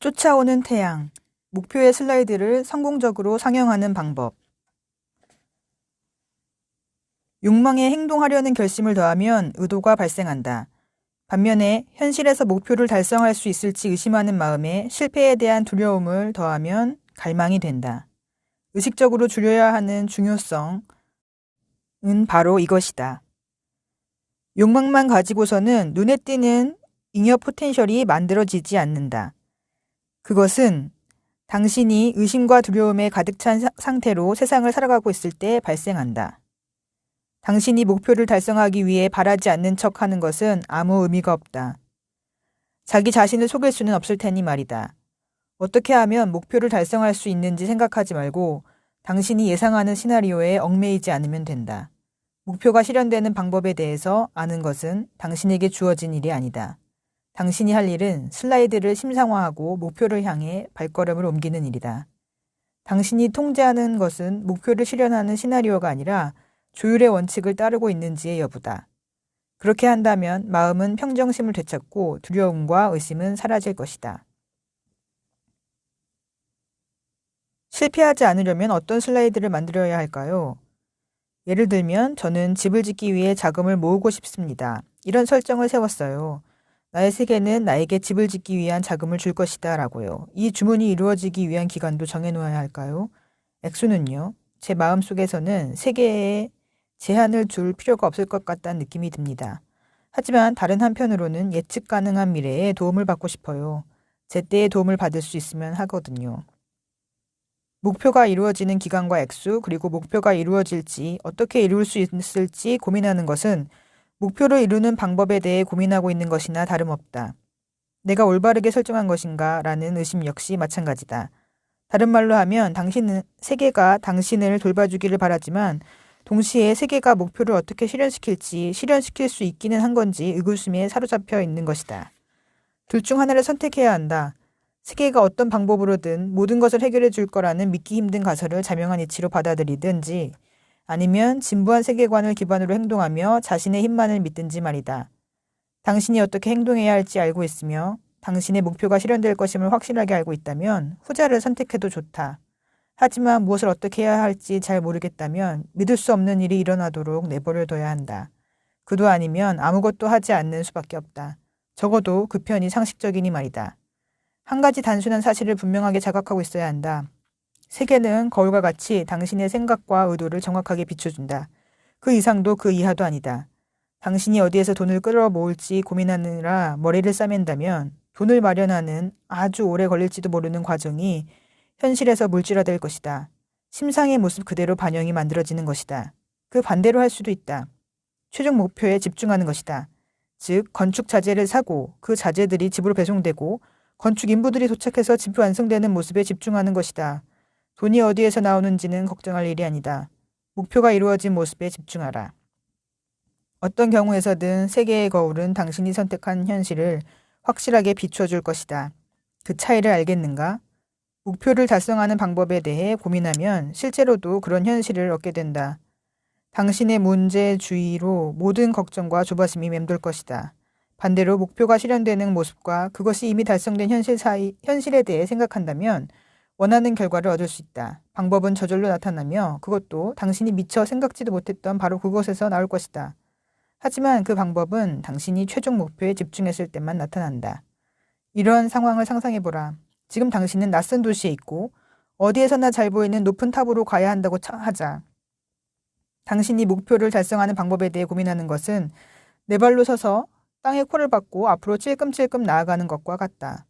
쫓아오는 태양, 목표의 슬라이드를 성공적으로 상영하는 방법. 욕망에 행동하려는 결심을 더하면 의도가 발생한다. 반면에 현실에서 목표를 달성할 수 있을지 의심하는 마음에 실패에 대한 두려움을 더하면 갈망이 된다. 의식적으로 줄여야 하는 중요성은 바로 이것이다. 욕망만 가지고서는 눈에 띄는 잉여 포텐셜이 만들어지지 않는다. 그것은 당신이 의심과 두려움에 가득 찬 상태로 세상을 살아가고 있을 때 발생한다. 당신이 목표를 달성하기 위해 바라지 않는 척 하는 것은 아무 의미가 없다. 자기 자신을 속일 수는 없을 테니 말이다. 어떻게 하면 목표를 달성할 수 있는지 생각하지 말고 당신이 예상하는 시나리오에 얽매이지 않으면 된다. 목표가 실현되는 방법에 대해서 아는 것은 당신에게 주어진 일이 아니다. 당신이 할 일은 슬라이드를 심상화하고 목표를 향해 발걸음을 옮기는 일이다. 당신이 통제하는 것은 목표를 실현하는 시나리오가 아니라 조율의 원칙을 따르고 있는지의 여부다. 그렇게 한다면 마음은 평정심을 되찾고 두려움과 의심은 사라질 것이다. 실패하지 않으려면 어떤 슬라이드를 만들어야 할까요? 예를 들면 저는 집을 짓기 위해 자금을 모으고 싶습니다. 이런 설정을 세웠어요. 나의 세계는 나에게 집을 짓기 위한 자금을 줄 것이다 라고요. 이 주문이 이루어지기 위한 기간도 정해놓아야 할까요? 액수는요. 제 마음속에서는 세계에 제한을 둘 필요가 없을 것 같다는 느낌이 듭니다. 하지만 다른 한편으로는 예측 가능한 미래에 도움을 받고 싶어요. 제때에 도움을 받을 수 있으면 하거든요. 목표가 이루어지는 기간과 액수, 그리고 목표가 이루어질지 어떻게 이룰 수 있을지 고민하는 것은 목표를 이루는 방법에 대해 고민하고 있는 것이나 다름없다. 내가 올바르게 설정한 것인가 라는 의심 역시 마찬가지다. 다른 말로 하면 당신은 세계가 당신을 돌봐주기를 바라지만 동시에 세계가 목표를 어떻게 실현시킬지 실현시킬 수 있기는 한 건지 의구심에 사로잡혀 있는 것이다. 둘 중 하나를 선택해야 한다. 세계가 어떤 방법으로든 모든 것을 해결해 줄 거라는 믿기 힘든 가설을 자명한 이치로 받아들이든지 아니면 진부한 세계관을 기반으로 행동하며 자신의 힘만을 믿든지 말이다. 당신이 어떻게 행동해야 할지 알고 있으며 당신의 목표가 실현될 것임을 확실하게 알고 있다면 후자를 선택해도 좋다. 하지만 무엇을 어떻게 해야 할지 잘 모르겠다면 믿을 수 없는 일이 일어나도록 내버려둬야 한다. 그도 아니면 아무것도 하지 않는 수밖에 없다. 적어도 그 편이 상식적이니 말이다. 한 가지 단순한 사실을 분명하게 자각하고 있어야 한다. 세계는 거울과 같이 당신의 생각과 의도를 정확하게 비춰준다. 그 이상도 그 이하도 아니다. 당신이 어디에서 돈을 끌어모을지 고민하느라 머리를 싸맨다면 돈을 마련하는 아주 오래 걸릴지도 모르는 과정이 현실에서 물질화될 것이다. 심상의 모습 그대로 반영이 만들어지는 것이다. 그 반대로 할 수도 있다. 최종 목표에 집중하는 것이다. 즉 건축 자재를 사고 그 자재들이 집으로 배송되고 건축 인부들이 도착해서 집이 완성되는 모습에 집중하는 것이다. 돈이 어디에서 나오는지는 걱정할 일이 아니다. 목표가 이루어진 모습에 집중하라. 어떤 경우에서든 세계의 거울은 당신이 선택한 현실을 확실하게 비춰줄 것이다. 그 차이를 알겠는가? 목표를 달성하는 방법에 대해 고민하면 실제로도 그런 현실을 얻게 된다. 당신의 문제주의로 모든 걱정과 조바심이 맴돌 것이다. 반대로 목표가 실현되는 모습과 그것이 이미 달성된 현실에 대해 생각한다면 원하는 결과를 얻을 수 있다. 방법은 저절로 나타나며 그것도 당신이 미처 생각지도 못했던 바로 그곳에서 나올 것이다. 하지만 그 방법은 당신이 최종 목표에 집중했을 때만 나타난다. 이런 상황을 상상해보라. 지금 당신은 낯선 도시에 있고 어디에서나 잘 보이는 높은 탑으로 가야 한다고 하자. 당신이 목표를 달성하는 방법에 대해 고민하는 것은 네 발로 서서 땅에 코를 박고 앞으로 찔끔찔끔 나아가는 것과 같다.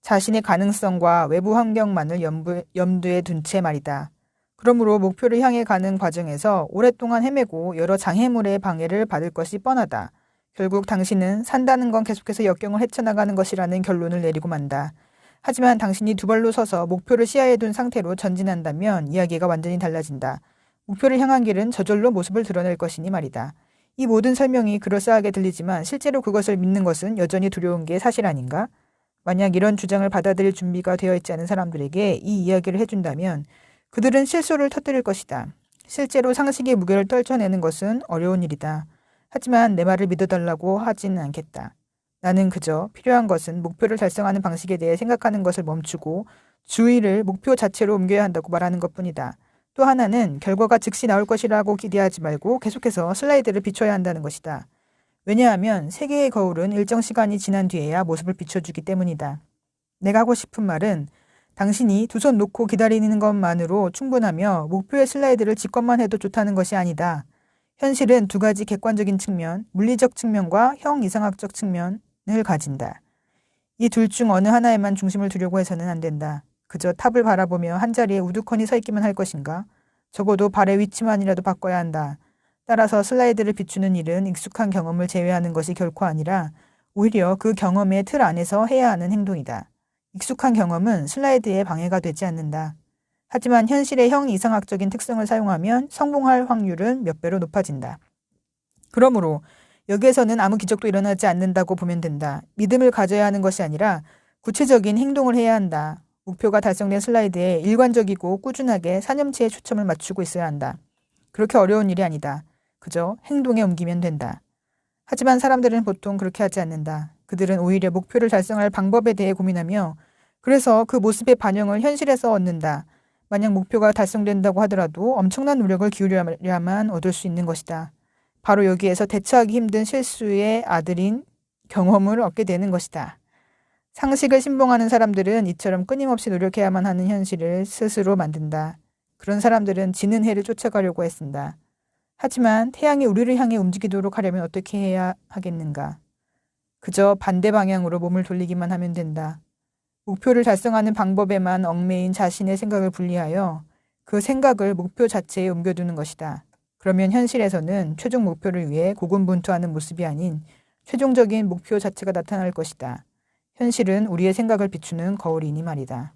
자신의 가능성과 외부 환경만을 염두에 둔 채 말이다. 그러므로 목표를 향해 가는 과정에서 오랫동안 헤매고 여러 장애물의 방해를 받을 것이 뻔하다. 결국 당신은 산다는 건 계속해서 역경을 헤쳐나가는 것이라는 결론을 내리고 만다. 하지만 당신이 두 발로 서서 목표를 시야에 둔 상태로 전진한다면 이야기가 완전히 달라진다. 목표를 향한 길은 저절로 모습을 드러낼 것이니 말이다. 이 모든 설명이 그럴싸하게 들리지만 실제로 그것을 믿는 것은 여전히 두려운 게 사실 아닌가? 만약 이런 주장을 받아들일 준비가 되어 있지 않은 사람들에게 이 이야기를 해준다면 그들은 실소를 터뜨릴 것이다. 실제로 상식의 무게를 떨쳐내는 것은 어려운 일이다. 하지만 내 말을 믿어달라고 하진 않겠다. 나는 그저 필요한 것은 목표를 달성하는 방식에 대해 생각하는 것을 멈추고 주의를 목표 자체로 옮겨야 한다고 말하는 것뿐이다. 또 하나는 결과가 즉시 나올 것이라고 기대하지 말고 계속해서 슬라이드를 비춰야 한다는 것이다. 왜냐하면 세계의 거울은 일정 시간이 지난 뒤에야 모습을 비춰주기 때문이다. 내가 하고 싶은 말은 당신이 두 손 놓고 기다리는 것만으로 충분하며 목표의 슬라이드를 직관만 해도 좋다는 것이 아니다. 현실은 두 가지 객관적인 측면, 물리적 측면과 형이상학적 측면을 가진다. 이 둘 중 어느 하나에만 중심을 두려고 해서는 안 된다. 그저 탑을 바라보며 한자리에 우두커니 서 있기만 할 것인가? 적어도 발의 위치만이라도 바꿔야 한다. 따라서 슬라이드를 비추는 일은 익숙한 경험을 제외하는 것이 결코 아니라 오히려 그 경험의 틀 안에서 해야 하는 행동이다. 익숙한 경험은 슬라이드에 방해가 되지 않는다. 하지만 현실의 형이상학적인 특성을 사용하면 성공할 확률은 몇 배로 높아진다. 그러므로 여기에서는 아무 기적도 일어나지 않는다고 보면 된다. 믿음을 가져야 하는 것이 아니라 구체적인 행동을 해야 한다. 목표가 달성된 슬라이드에 일관적이고 꾸준하게 사념체에 초점을 맞추고 있어야 한다. 그렇게 어려운 일이 아니다. 그저 행동에 옮기면 된다. 하지만 사람들은 보통 그렇게 하지 않는다. 그들은 오히려 목표를 달성할 방법에 대해 고민하며 그래서 그 모습의 반영을 현실에서 얻는다. 만약 목표가 달성된다고 하더라도 엄청난 노력을 기울여야만 얻을 수 있는 것이다. 바로 여기에서 대처하기 힘든 실수의 아들인 경험을 얻게 되는 것이다. 상식을 신봉하는 사람들은 이처럼 끊임없이 노력해야만 하는 현실을 스스로 만든다. 그런 사람들은 지는 해를 쫓아가려고 애쓴다. 하지만 태양이 우리를 향해 움직이도록 하려면 어떻게 해야 하겠는가? 그저 반대 방향으로 몸을 돌리기만 하면 된다. 목표를 달성하는 방법에만 얽매인 자신의 생각을 분리하여 그 생각을 목표 자체에 옮겨두는 것이다. 그러면 현실에서는 최종 목표를 위해 고군분투하는 모습이 아닌 최종적인 목표 자체가 나타날 것이다. 현실은 우리의 생각을 비추는 거울이니 말이다.